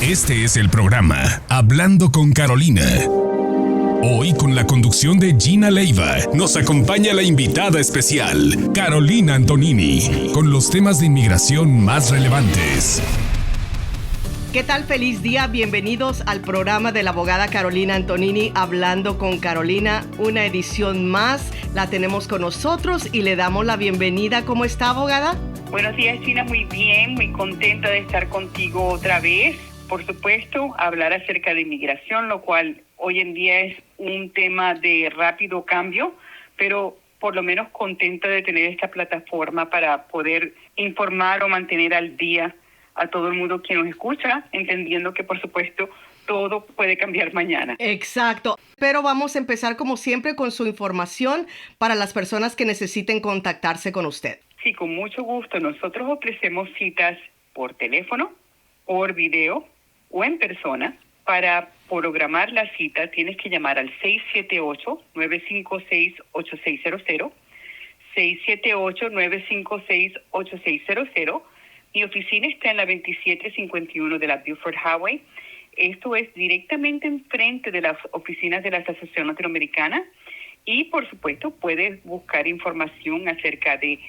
Este es el programa Hablando con Carolina. Hoy, con la conducción de Gina Leiva, nos acompaña la invitada especial, Carolina Antonini, con los temas de inmigración más relevantes. ¿Qué tal? Feliz día. Bienvenidos al programa de la abogada Carolina Antonini, Hablando con Carolina. Una edición más la tenemos con nosotros y le damos la bienvenida. ¿Cómo está, abogada? Buenos días, Gina. Muy bien, muy contenta de estar contigo otra vez. Por supuesto, hablar acerca de inmigración, lo cual hoy en día es un tema de rápido cambio, pero por lo menos contenta de tener esta plataforma para poder informar o mantener al día a todo el mundo que nos escucha, entendiendo que, por supuesto, todo puede cambiar mañana. Exacto. Pero vamos a empezar, como siempre, con su información para las personas que necesiten contactarse con usted. Sí, con mucho gusto. Nosotros ofrecemos citas por teléfono, por video o en persona. Para programar la cita, tienes que llamar al 678-956-8600, 678-956-8600. Mi oficina está en la 2751 de la Buford Highway. Esto es directamente enfrente de las oficinas de la Asociación Latinoamericana. Y, por supuesto, puedes buscar información acerca de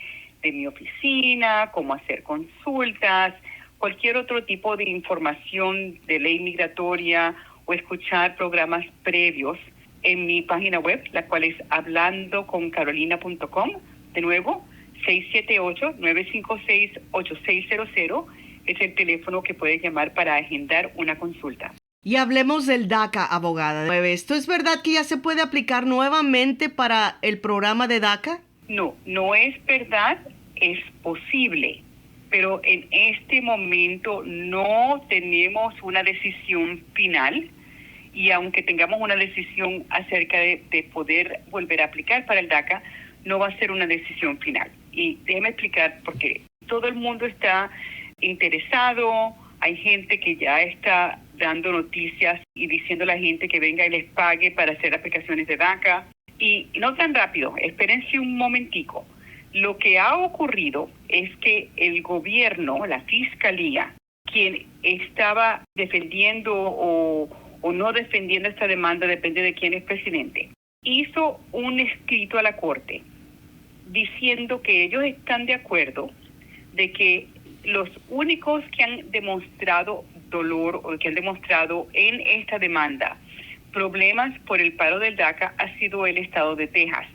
mi oficina, cómo hacer consultas, cualquier otro tipo de información de ley migratoria o escuchar programas previos en mi página web, la cual es hablandoconcarolina.com. De nuevo, 678-956-8600 es el teléfono que puedes llamar para agendar una consulta. Y hablemos del DACA, abogada. ¿Esto es verdad que ya se puede aplicar nuevamente para el programa de DACA? No, no es verdad, es posible, pero en este momento no tenemos una decisión final, y aunque tengamos una decisión acerca de poder volver a aplicar para el DACA, no va a ser una decisión final. Y déjeme explicar, porque todo el mundo está interesado, hay gente que ya está dando noticias y diciendo a la gente que venga y les pague para hacer aplicaciones de DACA. Y no tan rápido, espérense un momentico. Lo que ha ocurrido es que el gobierno, la fiscalía, quien estaba defendiendo o no defendiendo esta demanda, depende de quién es presidente, hizo un escrito a la corte diciendo que ellos están de acuerdo de que los únicos que han demostrado dolor o que han demostrado en esta demanda problemas por el paro del DACA ha sido el estado de Texas,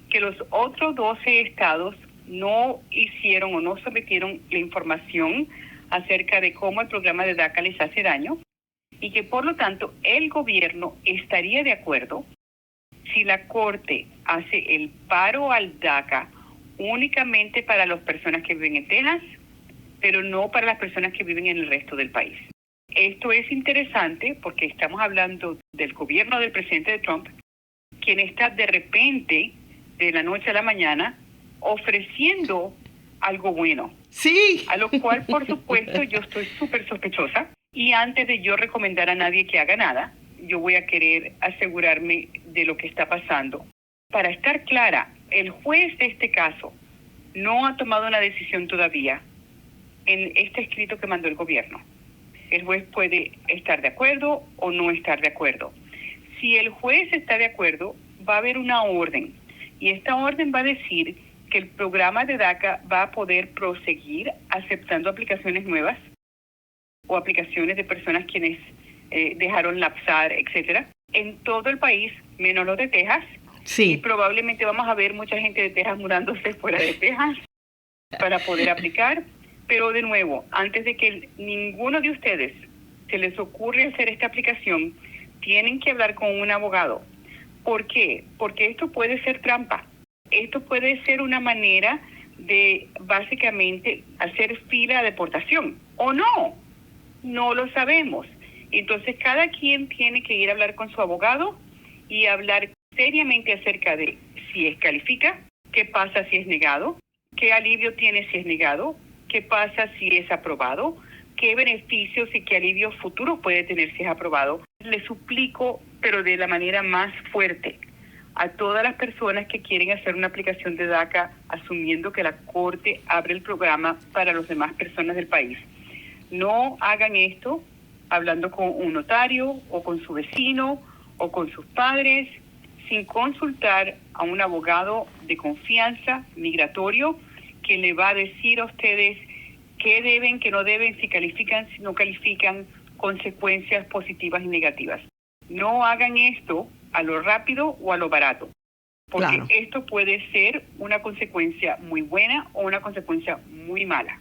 que los otros 12 estados no hicieron o no sometieron la información acerca de cómo el programa de DACA les hace daño, y que por lo tanto el gobierno estaría de acuerdo si la corte hace el paro al DACA únicamente para las personas que viven en Texas, pero no para las personas que viven en el resto del país. Esto es interesante porque estamos hablando del gobierno del presidente Trump, quien está de repente, de la noche a la mañana, ofreciendo algo bueno. Sí. A lo cual, por supuesto, yo estoy súper sospechosa. Y antes de yo recomendar a nadie que haga nada, yo voy a querer asegurarme de lo que está pasando. Para estar clara, el juez de este caso no ha tomado una decisión todavía en este escrito que mandó el gobierno. El juez puede estar de acuerdo o no estar de acuerdo. Si el juez está de acuerdo, va a haber una orden. Y esta orden va a decir que el programa de DACA va a poder proseguir aceptando aplicaciones nuevas o aplicaciones de personas quienes dejaron lapsar, etcétera, en todo el país, menos los de Texas. Sí. Y probablemente vamos a ver mucha gente de Texas mudándose fuera de Texas para poder aplicar. Pero de nuevo, antes de que ninguno de ustedes se les ocurre hacer esta aplicación, tienen que hablar con un abogado. ¿Por qué? Porque esto puede ser trampa. Esto puede ser una manera de básicamente hacer fila de deportación. ¿O no? No lo sabemos. Entonces, cada quien tiene que ir a hablar con su abogado y hablar seriamente acerca de si califica, qué pasa si es negado, qué alivio tiene si es negado, qué pasa si es aprobado, qué beneficios y qué alivios futuros puede tener si es aprobado. Le suplico, pero de la manera más fuerte, a todas las personas que quieren hacer una aplicación de DACA, asumiendo que la Corte abre el programa para las demás personas del país. No hagan esto hablando con un notario o con su vecino o con sus padres, sin consultar a un abogado de confianza migratorio que le va a decir a ustedes qué deben, qué no deben, si califican, si no califican, consecuencias positivas y negativas. No hagan esto a lo rápido o a lo barato, porque Claro. esto puede ser una consecuencia muy buena o una consecuencia muy mala.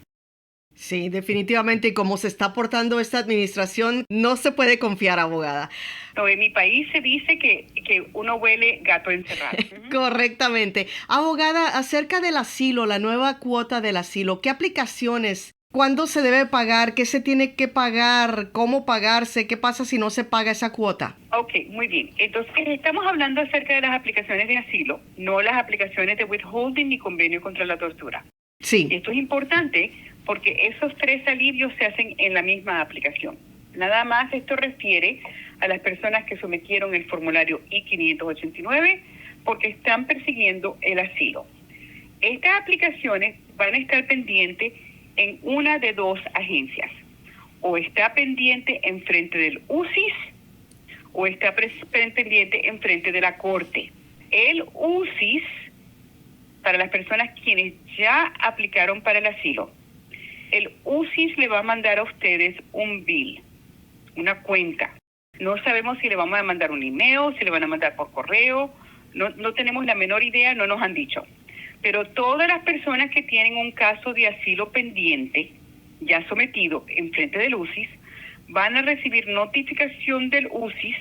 Sí, definitivamente, y como se está portando esta administración, no se puede confiar, abogada. No, en mi país se dice que uno huele gato encerrado. Correctamente. Abogada, acerca del asilo, la nueva cuota del asilo, ¿qué aplicaciones? ¿Cuándo se debe pagar? ¿Qué se tiene que pagar? ¿Cómo pagarse? ¿Qué pasa si no se paga esa cuota? Ok, muy bien. Entonces, estamos hablando acerca de las aplicaciones de asilo, no las aplicaciones de withholding ni convenio contra la tortura. Y Sí, esto es importante porque esos 3 alivios se hacen en la misma aplicación. Nada más esto refiere a las personas que sometieron el formulario I-589 porque están persiguiendo el asilo. Estas aplicaciones van a estar pendientes en una de 2 agencias. O está pendiente en frente del UCIS o está pendiente en frente de la corte. El UCIS, para las personas quienes ya aplicaron para el asilo, el UCIS le va a mandar a ustedes un bill, una cuenta. No sabemos si le vamos a mandar un email, si le van a mandar por correo, no tenemos la menor idea, no nos han dicho. Pero todas las personas que tienen un caso de asilo pendiente, ya sometido en frente del UCIS, van a recibir notificación del UCIS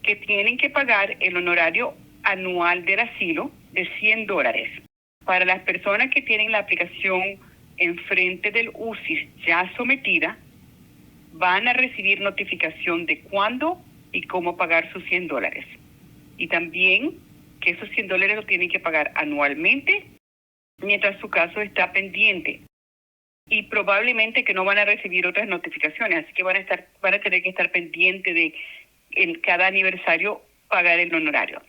que tienen que pagar el honorario anual del asilo de $100. Para las personas que tienen la aplicación en frente del UCIS ya sometida, van a recibir notificación de cuándo y cómo pagar sus $100. Y también que esos $100 lo tienen que pagar anualmente mientras su caso está pendiente. Y probablemente que no van a recibir otras notificaciones, así que van a tener que estar pendiente de en cada aniversario pagar el honorario.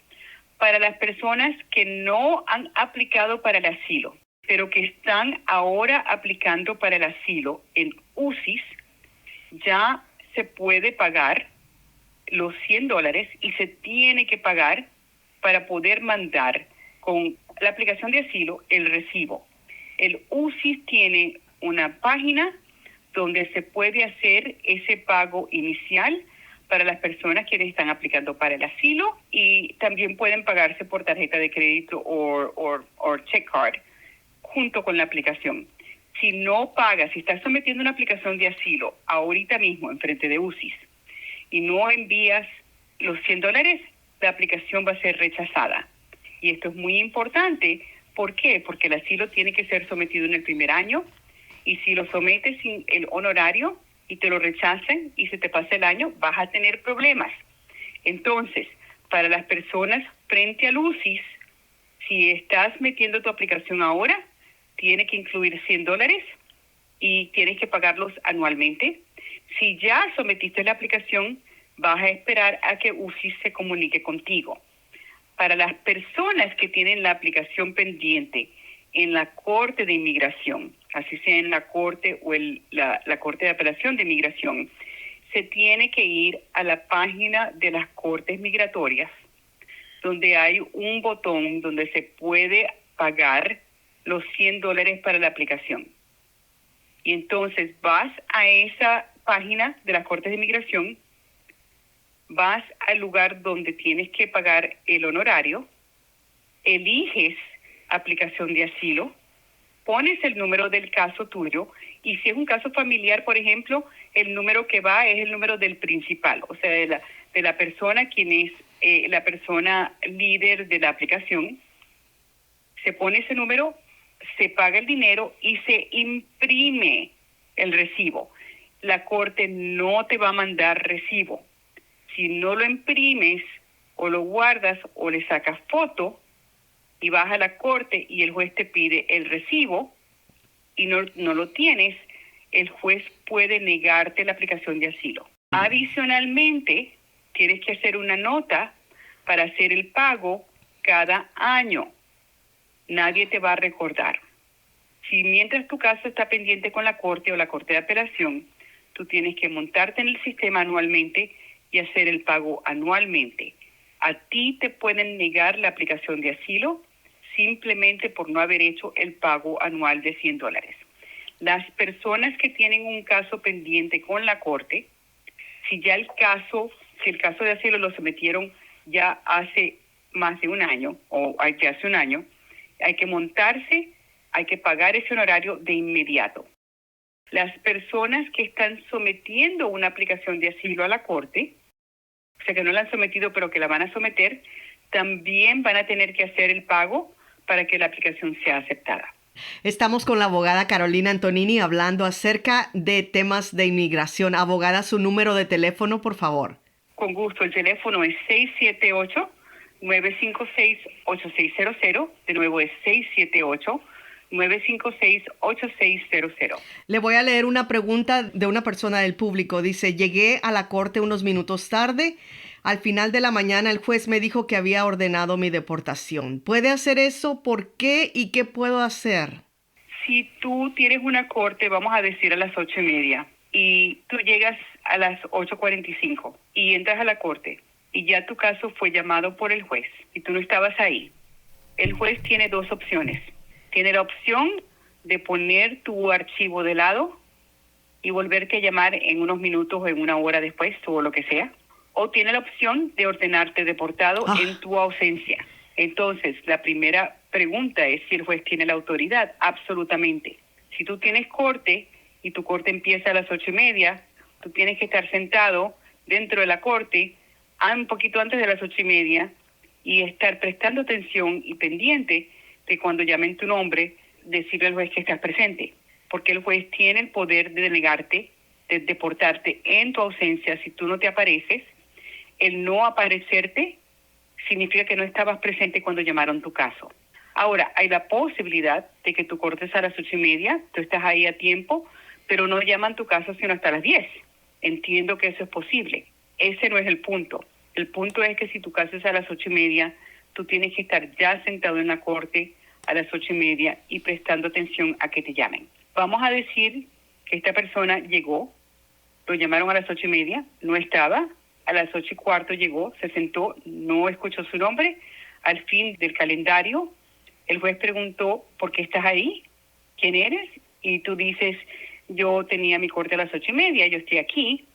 Para las personas que no han aplicado para el asilo, pero que están ahora aplicando para el asilo en UCIS, ya se puede pagar los $100 y se tiene que pagar para poder mandar con la aplicación de asilo el recibo. El UCIS tiene una página donde se puede hacer ese pago inicial para las personas que están aplicando para el asilo y también pueden pagarse por tarjeta de crédito o check card junto con la aplicación. Si no pagas, si estás sometiendo una aplicación de asilo ahorita mismo en frente de UCIS y no envías los $100, la aplicación va a ser rechazada. Y esto es muy importante. ¿Por qué? Porque el asilo tiene que ser sometido en el primer año y si lo sometes sin el honorario y te lo rechazan y se te pasa el año, vas a tener problemas. Entonces, para las personas frente al UCIS, si estás metiendo tu aplicación ahora, tiene que incluir $100 y tienes que pagarlos anualmente. Si ya sometiste la aplicación, vas a esperar a que UCIS se comunique contigo. Para las personas que tienen la aplicación pendiente en la Corte de Inmigración, así sea en la Corte o la Corte de Apelación de Inmigración, se tiene que ir a la página de las Cortes Migratorias, donde hay un botón donde se puede pagar los $100 para la aplicación. Y entonces vas a esa página de las Cortes de Inmigración, vas al lugar donde tienes que pagar el honorario, eliges aplicación de asilo, pones el número del caso tuyo y si es un caso familiar, por ejemplo, el número que va es el número del principal, o sea, de la persona quien es la persona líder de la aplicación. Se pone ese número, se paga el dinero y se imprime el recibo. La corte no te va a mandar recibo. Si no lo imprimes o lo guardas o le sacas foto y vas a la corte y el juez te pide el recibo y no lo tienes, el juez puede negarte la aplicación de asilo. Adicionalmente, tienes que hacer una nota para hacer el pago cada año. Nadie te va a recordar. Si mientras tu caso está pendiente con la corte o la corte de apelación, tú tienes que montarte en el sistema anualmente y hacer el pago anualmente. A ti te pueden negar la aplicación de asilo simplemente por no haber hecho el pago anual de $100. Las personas que tienen un caso pendiente con la corte, si el caso de asilo lo sometieron ya hace más de un año o hace un año, hay que montarse, hay que pagar ese honorario de inmediato. Las personas que están sometiendo una aplicación de asilo a la corte, o sea que no la han sometido pero que la van a someter, también van a tener que hacer el pago para que la aplicación sea aceptada. Estamos con la abogada Carolina Antonini hablando acerca de temas de inmigración. Abogada, su número de teléfono, por favor. Con gusto, el teléfono es 678-956-8600. De nuevo es 678-956-8600. Le voy a leer una pregunta de una persona del público. Dice, llegué a la corte unos minutos tarde. Al final de la mañana el juez me dijo que había ordenado mi deportación. ¿Puede hacer eso? ¿Por qué? ¿Y qué puedo hacer? Si tú tienes una corte, vamos a decir a las 8:30, y tú llegas a las 8:45 y entras a la corte y ya tu caso fue llamado por el juez y tú no estabas ahí, el juez tiene dos opciones. Tiene la opción de poner tu archivo de lado y volverte a llamar en unos minutos o en una hora después o lo que sea. O tiene la opción de ordenarte deportado en tu ausencia. Entonces, la primera pregunta es si el juez tiene la autoridad. Absolutamente. Si tú tienes corte y tu corte empieza a las 8:30, tú tienes que estar sentado dentro de la corte un poquito antes de las 8:30 y estar prestando atención y pendiente de cuando llamen tu nombre, decirle al juez que estás presente. Porque el juez tiene el poder de denegarte, de deportarte en tu ausencia si tú no te apareces. El no aparecerte significa que no estabas presente cuando llamaron tu caso. Ahora, hay la posibilidad de que tu corte es a las 8:30, tú estás ahí a tiempo, pero no llaman tu caso sino hasta las 10. Entiendo que eso es posible. Ese no es el punto. El punto es que si tu caso es a las 8:30, tú tienes que estar ya sentado en la corte a las 8:30 y prestando atención a que te llamen. Vamos a decir que esta persona llegó, lo llamaron a las 8:30, no estaba. A las 8:15 llegó, se sentó, no escuchó su nombre. Al fin del calendario, el juez preguntó, ¿por qué estás ahí? ¿Quién eres? Y tú dices, yo tenía mi corte a las 8:30, yo estoy aquí.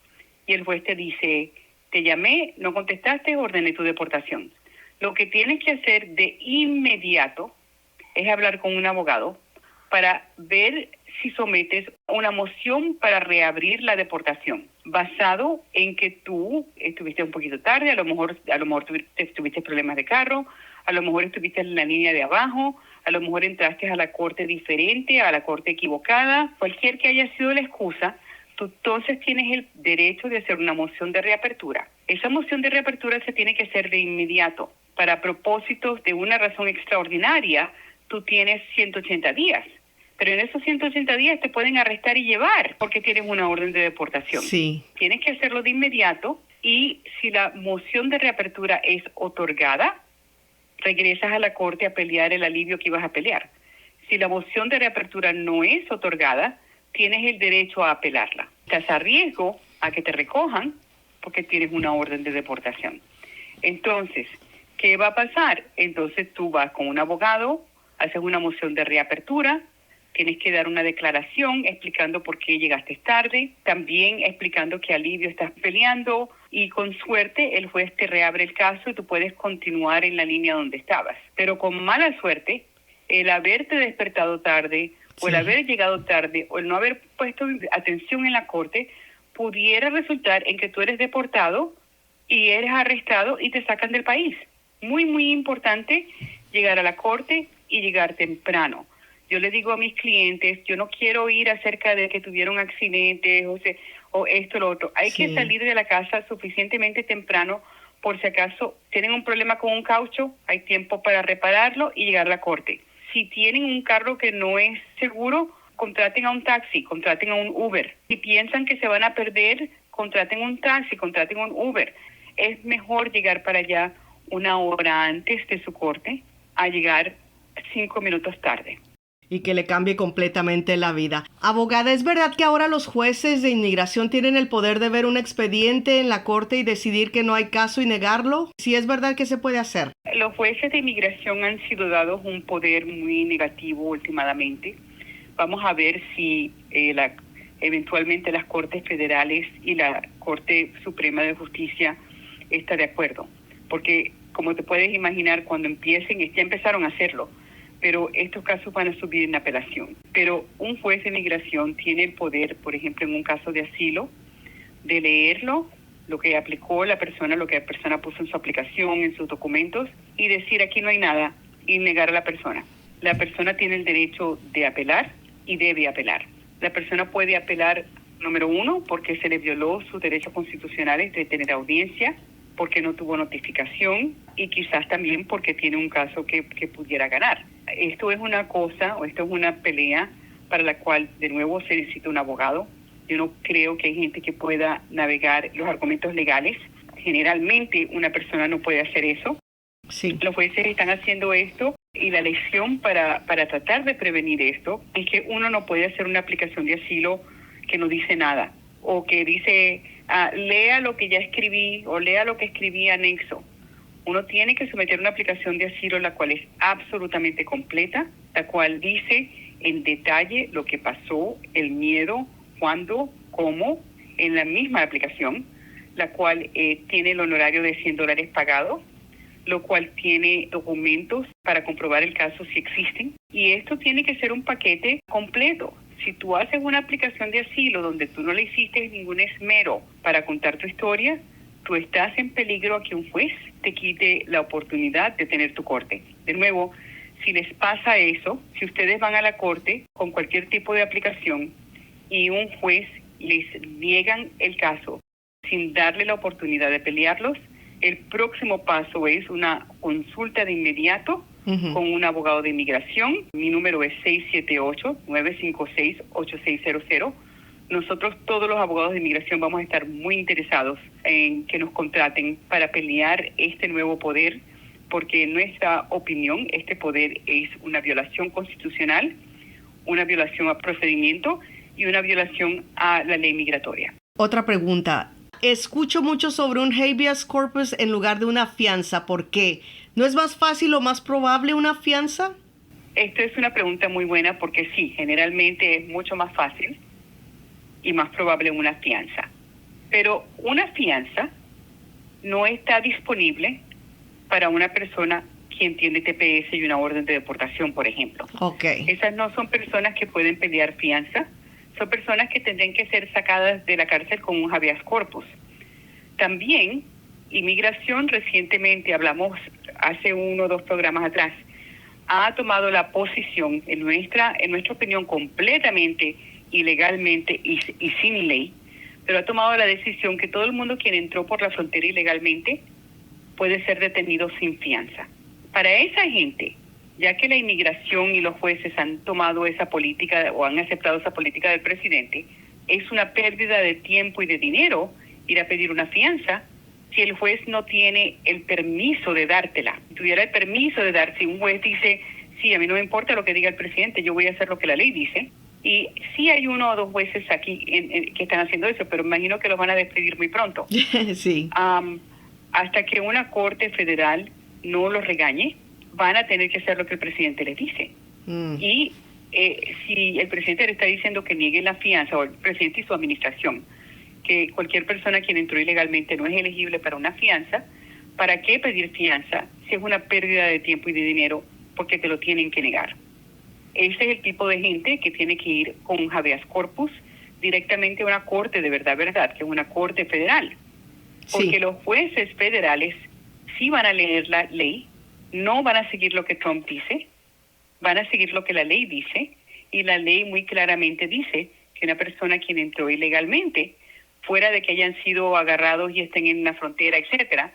Y el juez te dice, te llamé, no contestaste, ordené tu deportación. Lo que tienes que hacer de inmediato es hablar con un abogado para ver si sometes una moción para reabrir la deportación, basado en que tú estuviste un poquito tarde, a lo mejor tuviste problemas de carro, a lo mejor estuviste en la línea de abajo, a lo mejor entraste a la corte diferente, a la corte equivocada, cualquier que haya sido la excusa, tú entonces tienes el derecho de hacer una moción de reapertura. Esa moción de reapertura se tiene que hacer de inmediato. Para propósitos de una razón extraordinaria, tú tienes 180 días. Pero en esos 180 días te pueden arrestar y llevar porque tienes una orden de deportación. Sí. Tienes que hacerlo de inmediato y si la moción de reapertura es otorgada, regresas a la corte a pelear el alivio que ibas a pelear. Si la moción de reapertura no es otorgada, tienes el derecho a apelarla. Estás a riesgo a que te recojan porque tienes una orden de deportación. Entonces, ¿qué va a pasar? Entonces tú vas con un abogado, haces una moción de reapertura, tienes que dar una declaración explicando por qué llegaste tarde, también explicando qué alivio estás peleando y con suerte el juez te reabre el caso y tú puedes continuar en la línea donde estabas. Pero con mala suerte, el haberte despertado tarde o el haber llegado tarde o el no haber puesto atención en la corte pudiera resultar en que tú eres deportado y eres arrestado y te sacan del país. Muy, muy importante llegar a la corte y llegar temprano. Yo le digo a mis clientes, yo no quiero oír acerca de que tuvieron accidentes o esto o lo otro. Hay que salir de la casa suficientemente temprano por si acaso tienen un problema con un caucho, hay tiempo para repararlo y llegar a la corte. Si tienen un carro que no es seguro, contraten a un taxi, contraten a un Uber. Si piensan que se van a perder, contraten un taxi, contraten un Uber. Es mejor llegar para allá una hora antes de su corte a llegar 5 minutos tarde. y que le cambie completamente la vida. Abogada, ¿es verdad que ahora los jueces de inmigración tienen el poder de ver un expediente en la corte y decidir que no hay caso y negarlo? Si es verdad, ¿qué se puede hacer? Los jueces de inmigración han sido dados un poder muy negativo últimamente. Vamos a ver si eventualmente las Cortes Federales y la Corte Suprema de Justicia está de acuerdo. Porque, como te puedes imaginar, cuando empiecen, ya empezaron a hacerlo, pero estos casos van a subir en apelación. Pero un juez de inmigración tiene el poder, por ejemplo, en un caso de asilo, de leerlo, lo que aplicó la persona, lo que la persona puso en su aplicación, en sus documentos, y decir aquí no hay nada, y negar a la persona. La persona tiene el derecho de apelar y debe apelar. La persona puede apelar, número uno, porque se le violó sus derechos constitucionales de tener audiencia, porque no tuvo notificación y quizás también porque tiene un caso que pudiera ganar. Esto es una cosa, o esto es una pelea para la cual de nuevo se necesita un abogado. Yo no creo que hay gente que pueda navegar los argumentos legales. Generalmente una persona no puede hacer eso. Sí. Los jueces están haciendo esto y la lección para tratar de prevenir esto es que uno no puede hacer una aplicación de asilo que no dice nada o que dice lea lo que ya escribí o lea lo que escribí anexo. Uno tiene que someter una aplicación de asilo la cual es absolutamente completa, la cual dice en detalle lo que pasó, el miedo, cuándo, cómo, en la misma aplicación, la cual tiene el honorario de $100 pagado, lo cual tiene documentos para comprobar el caso si existen. Y esto tiene que ser un paquete completo. Si tú haces una aplicación de asilo donde tú no le hiciste ningún esmero para contar tu historia, tú estás en peligro a que un juez te quite la oportunidad de tener tu corte. De nuevo, si les pasa eso, si ustedes van a la corte con cualquier tipo de aplicación y un juez les niegan el caso sin darle la oportunidad de pelearlos, el próximo paso es una consulta de inmediato con un abogado de inmigración. Mi número es 678-956-8600. Nosotros, todos los abogados de inmigración, vamos a estar muy interesados en que nos contraten para pelear este nuevo poder, porque en nuestra opinión este poder es una violación constitucional, una violación a procedimiento y una violación a la ley migratoria. Otra pregunta. Escucho mucho sobre un habeas corpus en lugar de una fianza. ¿Por qué? ¿No es más fácil o más probable una fianza? Esto es una pregunta muy buena porque sí, generalmente es mucho más fácil y más probable una fianza. Pero una fianza no está disponible para una persona quien tiene TPS y una orden de deportación, por ejemplo. Okay. Esas no son personas que pueden pelear fianza. Son personas que tendrían que ser sacadas de la cárcel con un habeas corpus. También, inmigración recientemente, hablamos hace 1 o 2 programas atrás, ha tomado la posición, en nuestra opinión, completamente ilegalmente y sin ley, pero ha tomado la decisión que todo el mundo quien entró por la frontera ilegalmente puede ser detenido sin fianza. Para esa gente, ya que la inmigración y los jueces han tomado esa política o han aceptado esa política del presidente, es una pérdida de tiempo y de dinero ir a pedir una fianza si el juez no tiene el permiso de dártela. Si tuviera el permiso de dar, si un juez dice, sí, a mí no me importa lo que diga el presidente, yo voy a hacer lo que la ley dice, y sí hay 1 o 2 jueces aquí que están haciendo eso, pero imagino que los van a despedir muy pronto. Sí. Hasta que una corte federal no los regañe, van a tener que hacer lo que el presidente les dice. Y si el presidente le está diciendo que niegue la fianza, o el presidente y su administración, que cualquier persona quien entró ilegalmente no es elegible para una fianza, ¿para qué pedir fianza si es una pérdida de tiempo y de dinero porque te lo tienen que negar? Ese es el tipo de gente que tiene que ir con un habeas corpus directamente a una corte de verdad, que es una corte federal. Porque Sí. los jueces federales sí van a leer la ley, no van a seguir lo que Trump dice, van a seguir lo que la ley dice, y la ley muy claramente dice que una persona quien entró ilegalmente, fuera de que hayan sido agarrados y estén en una frontera, etcétera,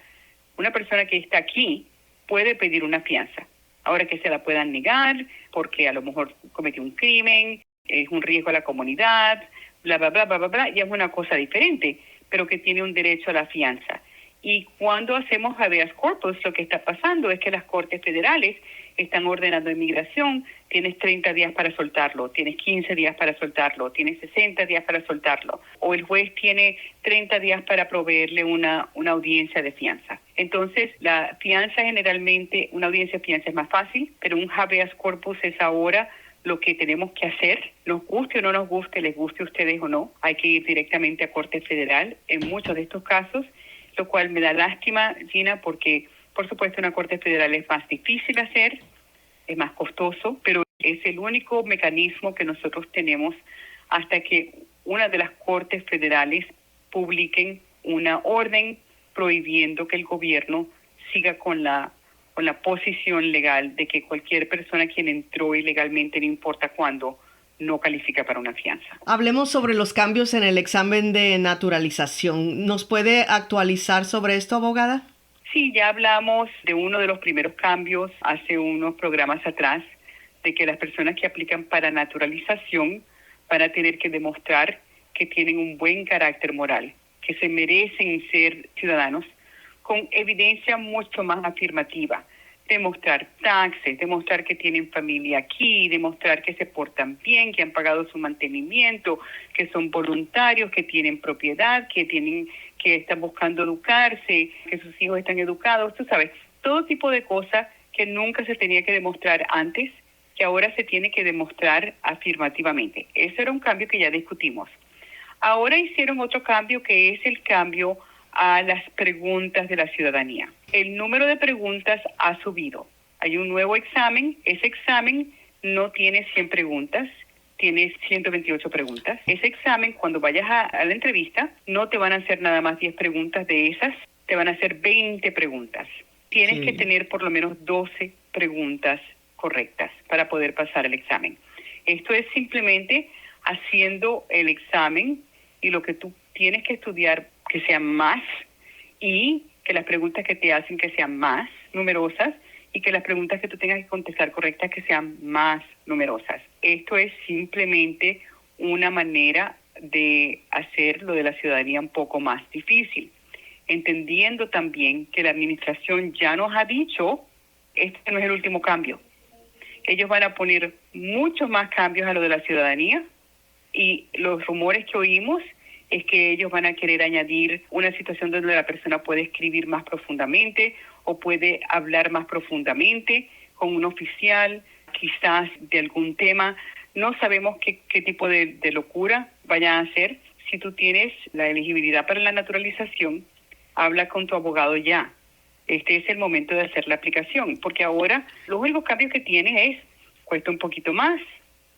una persona que está aquí puede pedir una fianza. Ahora, que se la puedan negar porque a lo mejor cometió un crimen, es un riesgo a la comunidad, bla, bla, bla, bla, bla, bla, ya es una cosa diferente, pero que tiene un derecho a la fianza. Y cuando hacemos habeas corpus, lo que está pasando es que las cortes federales están ordenando inmigración. Tienes 30 días para soltarlo, tienes 15 días para soltarlo, tienes 60 días para soltarlo. O el juez tiene 30 días para proveerle una audiencia de fianza. Entonces, la fianza generalmente, una audiencia de fianza es más fácil, pero un habeas corpus es ahora lo que tenemos que hacer, nos guste o no nos guste, les guste a ustedes o no. Hay que ir directamente a Corte Federal en muchos de estos casos, lo cual me da lástima, Gina, porque por supuesto una Corte Federal es más difícil hacer, es más costoso, pero es el único mecanismo que nosotros tenemos hasta que una de las Cortes Federales publiquen una orden prohibiendo que el gobierno siga con la posición legal de que cualquier persona quien entró ilegalmente, no importa cuándo, no califica para una fianza. Hablemos sobre los cambios en el examen de naturalización. ¿Nos puede actualizar sobre esto, abogada? Sí, ya hablamos de uno de los primeros cambios hace unos programas atrás, de que las personas que aplican para naturalización van a tener que demostrar que tienen un buen carácter moral, que se merecen ser ciudadanos, con evidencia mucho más afirmativa. Demostrar taxes, demostrar que tienen familia aquí, demostrar que se portan bien, que han pagado su mantenimiento, que son voluntarios, que tienen propiedad, que están buscando educarse, que sus hijos están educados, tú sabes, todo tipo de cosas que nunca se tenía que demostrar antes, que ahora se tiene que demostrar afirmativamente. Ese era un cambio que ya discutimos. Ahora hicieron otro cambio, que es el cambio a las preguntas de la ciudadanía. El número de preguntas ha subido. Hay un nuevo examen. Ese examen no tiene 100 preguntas, tiene 128 preguntas. Ese examen, cuando vayas a la entrevista, no te van a hacer nada más 10 preguntas de esas, te van a hacer 20 preguntas. Tienes que tener por lo menos 12 preguntas correctas para poder pasar el examen. Esto es simplemente haciendo el examen y lo que tú tienes que estudiar que sean más, y que las preguntas que te hacen que sean más numerosas, y que las preguntas que tú tengas que contestar correctas que sean más numerosas. Esto es simplemente una manera de hacer lo de la ciudadanía un poco más difícil, entendiendo también que la administración ya nos ha dicho, este no es el último cambio. Ellos van a poner muchos más cambios a lo de la ciudadanía, y los rumores que oímos es que ellos van a querer añadir una situación donde la persona puede escribir más profundamente o puede hablar más profundamente con un oficial, quizás de algún tema. No sabemos qué tipo de locura vayan a hacer. Si tú tienes la elegibilidad para la naturalización, habla con tu abogado ya. Este es el momento de hacer la aplicación, porque ahora los únicos cambios que tienes cuesta un poquito más,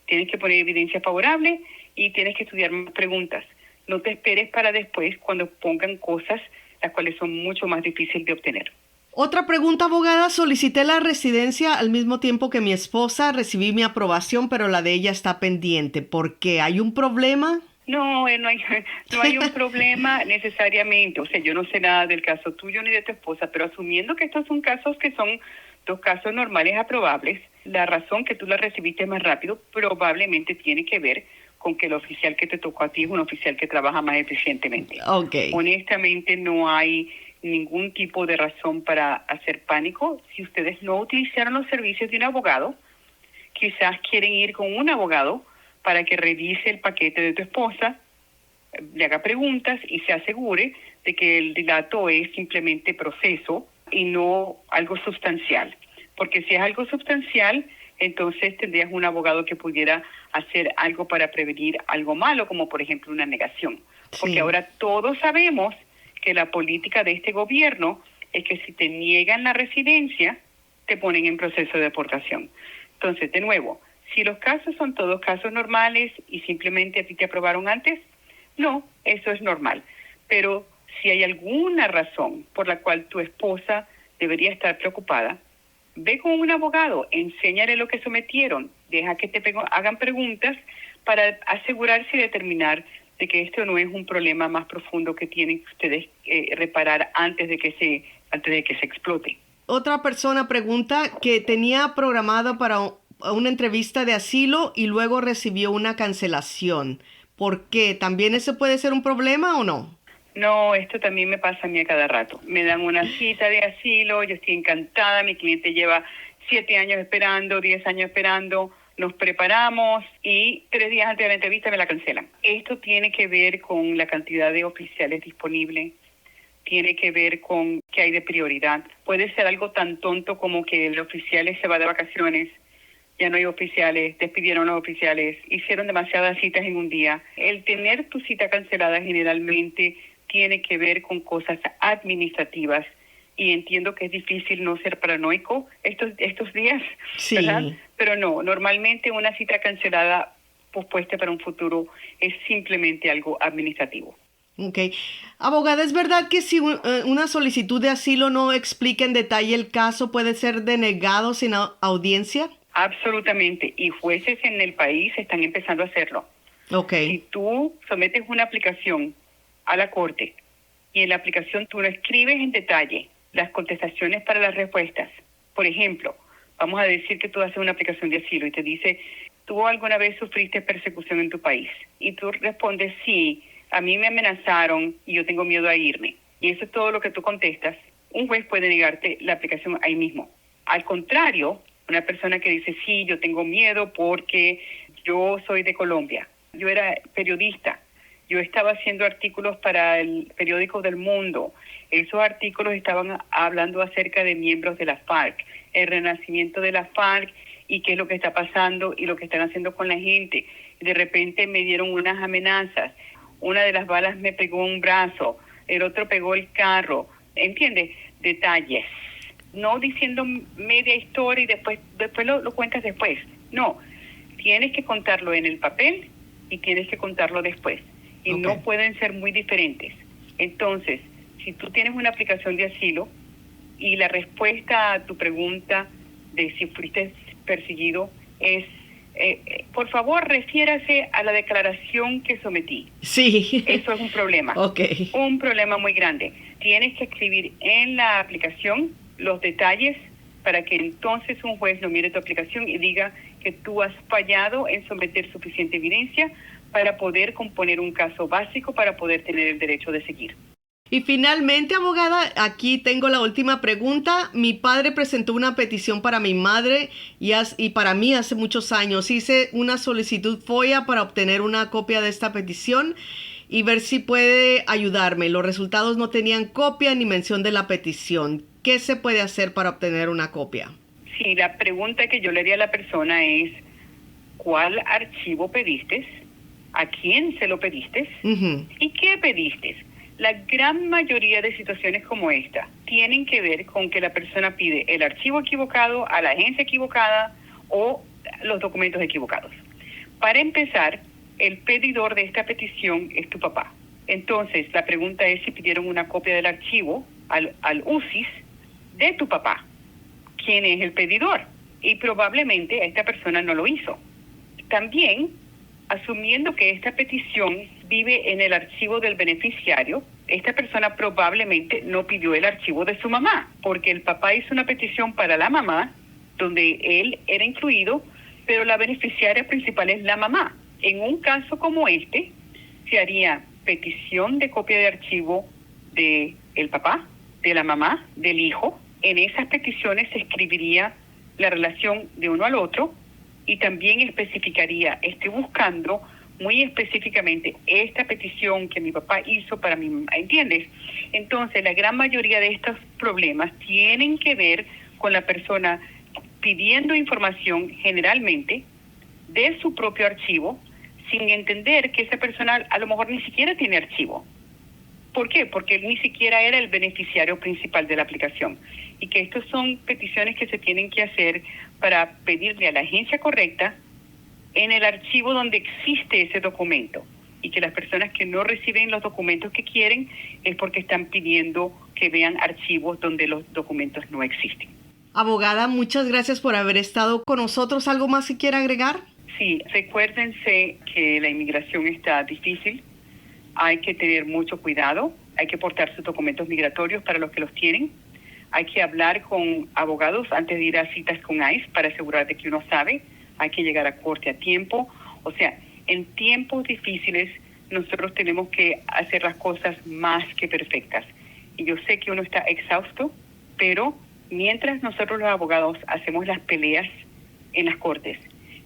tienes que poner evidencia favorable y tienes que estudiar más preguntas. No te esperes para después cuando pongan cosas las cuales son mucho más difíciles de obtener. Otra pregunta, abogada. Solicité la residencia al mismo tiempo que mi esposa. Recibí mi aprobación, pero la de ella está pendiente. ¿Por qué? ¿Hay un problema? No hay un problema necesariamente. O sea, yo no sé nada del caso tuyo ni de tu esposa, pero asumiendo que estos son casos que son 2 casos normales aprobables, la razón que tú la recibiste más rápido probablemente tiene que ver con que el oficial que te tocó a ti es un oficial que trabaja más eficientemente. Okay. Honestamente, no hay ningún tipo de razón para hacer pánico. Si ustedes no utilizaron los servicios de un abogado, quizás quieren ir con un abogado para que revise el paquete de tu esposa, le haga preguntas y se asegure de que el dilato es simplemente proceso y no algo sustancial. Porque si es algo sustancial, entonces tendrías un abogado que pudiera hacer algo para prevenir algo malo, como por ejemplo una negación. Porque ahora todos sabemos que la política de este gobierno es que si te niegan la residencia, te ponen en proceso de deportación. Entonces, de nuevo, si los casos son todos casos normales y simplemente a ti te aprobaron antes, no, eso es normal. Pero si hay alguna razón por la cual tu esposa debería estar preocupada, ve con un abogado, enséñale lo que sometieron, deja que te hagan preguntas para asegurarse y determinar de que esto no es un problema más profundo que tienen que ustedes reparar antes de que se explote. Otra persona pregunta que tenía programado para una entrevista de asilo y luego recibió una cancelación. ¿Por qué? ¿También eso puede ser un problema o no? No, esto también me pasa a mí a cada rato. Me dan una cita de asilo, yo estoy encantada, mi cliente lleva 7 años esperando, 10 años esperando, nos preparamos y 3 días antes de la entrevista me la cancelan. Esto tiene que ver con la cantidad de oficiales disponibles, tiene que ver con qué hay de prioridad. Puede ser algo tan tonto como que el oficial se va de vacaciones, ya no hay oficiales, despidieron a los oficiales, hicieron demasiadas citas en un día. El tener tu cita cancelada generalmente tiene que ver con cosas administrativas y entiendo que es difícil no ser paranoico estos días, Sí. ¿verdad? Pero no, normalmente una cita cancelada pospuesta para un futuro es simplemente algo administrativo. Ok. Abogada, ¿es verdad que si una solicitud de asilo no explica en detalle el caso, puede ser denegado sin audiencia? Absolutamente, y jueces en el país están empezando a hacerlo. Ok. Si tú sometes una aplicación a la corte y en la aplicación tú no escribes en detalle las contestaciones para las respuestas, por ejemplo, vamos a decir que tú haces una aplicación de asilo y te dice, ¿tú alguna vez sufriste persecución en tu país? Y tú respondes, sí, a mí me amenazaron y yo tengo miedo a irme. Y eso es todo lo que tú contestas. Un juez puede negarte la aplicación ahí mismo. Al contrario, una persona que dice, sí, yo tengo miedo porque yo soy de Colombia. Yo era periodista. Yo estaba haciendo artículos para el periódico del Mundo. Esos artículos estaban hablando acerca de miembros de la FARC, el renacimiento de la FARC y qué es lo que está pasando y lo que están haciendo con la gente. De repente me dieron unas amenazas. Una de las balas me pegó un brazo, el otro pegó el carro. ¿Entiendes? Detalles. No diciendo media historia y después lo cuentas después. No, tienes que contarlo en el papel y tienes que contarlo después. Y Okay. no pueden ser muy diferentes. Entonces, si tú tienes una aplicación de asilo y la respuesta a tu pregunta de si fuiste perseguido es, por favor, refiérase a la declaración que sometí. Sí. Eso es un problema. Ok. Un problema muy grande. Tienes que escribir en la aplicación los detalles para que entonces un juez lo mire tu aplicación y diga que tú has fallado en someter suficiente evidencia para poder componer un caso básico para poder tener el derecho de seguir. Y finalmente, abogada, aquí tengo la última pregunta. Mi padre presentó una petición para mi madre y para mí hace muchos años. Hice una solicitud FOIA para obtener una copia de esta petición y ver si puede ayudarme. Los resultados no tenían copia ni mención de la petición. ¿Qué se puede hacer para obtener una copia? Sí, la pregunta que yo le haría a la persona es, ¿cuál archivo pediste? ¿A quién se lo pediste? Uh-huh. ¿Y qué pediste? La gran mayoría de situaciones como esta tienen que ver con que la persona pide el archivo equivocado a la agencia equivocada o los documentos equivocados. Para empezar, el pedidor de esta petición es tu papá. Entonces, la pregunta es si pidieron una copia del archivo al UCIS de tu papá. ¿Quién es el pedidor? Y probablemente esta persona no lo hizo. También, asumiendo que esta petición vive en el archivo del beneficiario, esta persona probablemente no pidió el archivo de su mamá, porque el papá hizo una petición para la mamá, donde él era incluido, pero la beneficiaria principal es la mamá. En un caso como este, se haría petición de copia de archivo de el papá, de la mamá, del hijo. En esas peticiones se escribiría la relación de uno al otro y también especificaría, estoy buscando muy específicamente esta petición que mi papá hizo para mi mamá, ¿entiendes? Entonces, la gran mayoría de estos problemas tienen que ver con la persona pidiendo información generalmente de su propio archivo, sin entender que esa persona a lo mejor ni siquiera tiene archivo. ¿Por qué? Porque él ni siquiera era el beneficiario principal de la aplicación. Y que estas son peticiones que se tienen que hacer para pedirle a la agencia correcta en el archivo donde existe ese documento. Y que las personas que no reciben los documentos que quieren es porque están pidiendo que vean archivos donde los documentos no existen. Abogada, muchas gracias por haber estado con nosotros. ¿Algo más que quiera agregar? Sí, recuérdense que la inmigración está difícil. Hay que tener mucho cuidado. Hay que portar sus documentos migratorios para los que los tienen. Hay que hablar con abogados antes de ir a citas con ICE para asegurar de que uno sabe. Hay que llegar a corte a tiempo. O sea, en tiempos difíciles nosotros tenemos que hacer las cosas más que perfectas. Y yo sé que uno está exhausto, pero mientras nosotros los abogados hacemos las peleas en las cortes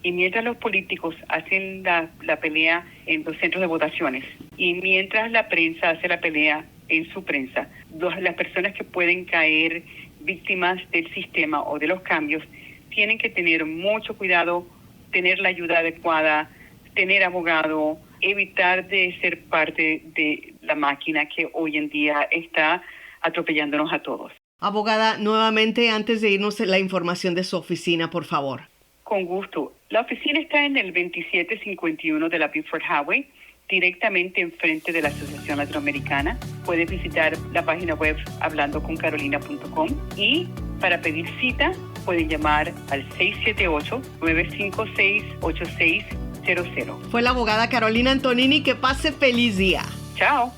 y mientras los políticos hacen la pelea en los centros de votaciones y mientras la prensa hace la pelea en su prensa, las personas que pueden caer víctimas del sistema o de los cambios tienen que tener mucho cuidado, tener la ayuda adecuada, tener abogado, evitar de ser parte de la máquina que hoy en día está atropellándonos a todos. Abogada, nuevamente, antes de irnos, la información de su oficina, por favor. Con gusto. La oficina está en el 2751 de la Bickford Highway, directamente enfrente de la Asociación Latinoamericana. Puedes visitar la página web hablandoconcarolina.com y para pedir cita pueden llamar al 678-956-8600. Fue la abogada Carolina Antonini. Que pase feliz día. Chao.